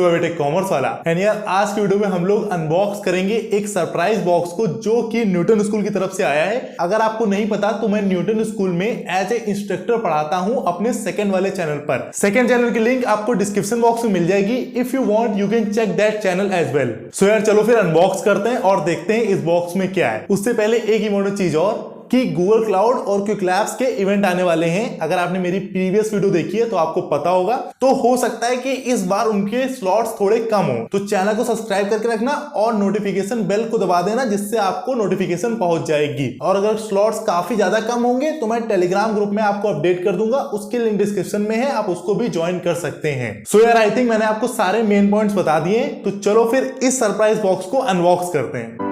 हुआ Btech commerce वाला। And यार आज की वीडियो में हम लोग अनबॉक्स करेंगे एक सरप्राइज बॉक्स को जो कि न्यूटन स्कूल की तरफ से आया है। अगर आपको नहीं पता तो मैं न्यूटन स्कूल में एज ए इंस्ट्रक्टर पढ़ाता हूं अपने सेकंड वाले चैनल पर। सेकंड चैनल की लिंक आपको डिस्क्रिप्शन बॉक्स में मिल जाएगी। If you want you can check that channel as well. So यार चलो फिर अनबॉक्स करते हैं और देखते हैं इस बॉक्स में क्या है। उससे पहले एक इम्पोर्टेंट चीज और कि गूगल क्लाउड और क्विक लैब्स के इवेंट आने वाले हैं। अगर आपने मेरी प्रीवियस वीडियो देखी है तो आपको पता होगा। तो हो सकता है कि इस बार उनके स्लॉट्स थोड़े कम हो, तो चैनल को सब्सक्राइब करके रखना और नोटिफिकेशन बेल को दबा देना जिससे आपको नोटिफिकेशन पहुंच जाएगी। और अगर स्लॉट्स काफी ज्यादा कम होंगे तो मैं टेलीग्राम ग्रुप में आपको अपडेट कर दूंगा, उसकी लिंक डिस्क्रिप्शन में है, आप उसको भी ज्वाइन कर सकते हैं। सो यार आई थिंक मैंने आपको सारे मेन पॉइंट्स बता दिए, तो चलो फिर इस सरप्राइज बॉक्स को अनबॉक्स करते हैं।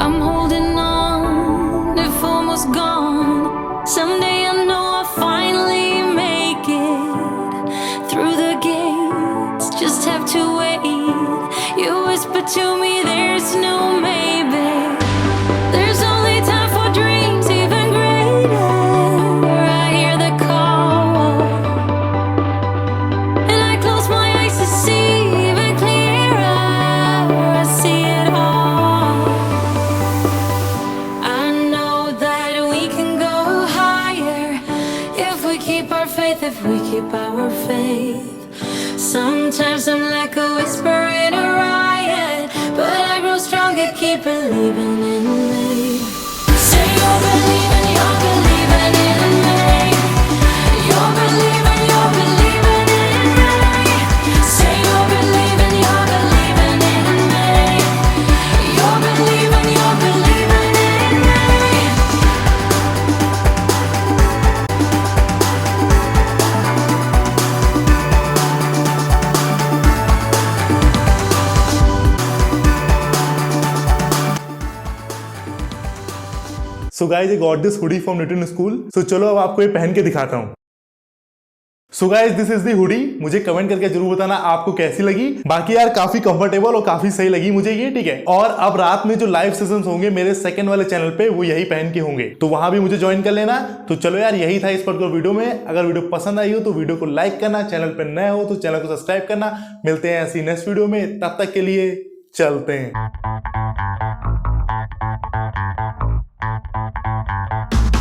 I'm holding on, if almost gone. Someday I know I'll finally make it through the gates. Just have to wait. You whisper to me there's no maybe. There's only time for dreams even greater. I hear the call and I close my eyes to see even clearer. I see it all. If we keep our faith. Sometimes I'm like a whisper in a riot, but I grow stronger, keep believing in me. Say you're believing in me. You're believing in me. Say you're believing in me. You're believing in me. So guys, I got this hoodie from Newton School. So चलो अब आपको ये पहन के दिखाता हूँ। So guys, this is the hoodie. मुझे comment करके जरूर बताना आपको कैसी लगी। बाकी यार काफी कंफर्टेबल और काफी सही लगी मुझे ये, ठीक है। और अब रात में जो लाइव सेशंस होंगे मेरे सेकंड वाले चैनल पे वो यही पहन के होंगे, तो वहां भी मुझे ज्वाइन कर लेना। तो चलो यार यही था इस पर्टिकुलर वीडियो में। अगर वीडियो पसंद आई हो तो वीडियो को लाइक करना, चैनल पर नए हो तो चैनल को सब्सक्राइब करना। मिलते हैं ऐसी नेक्स्ट वीडियो में, तब तक के लिए चलते हैं।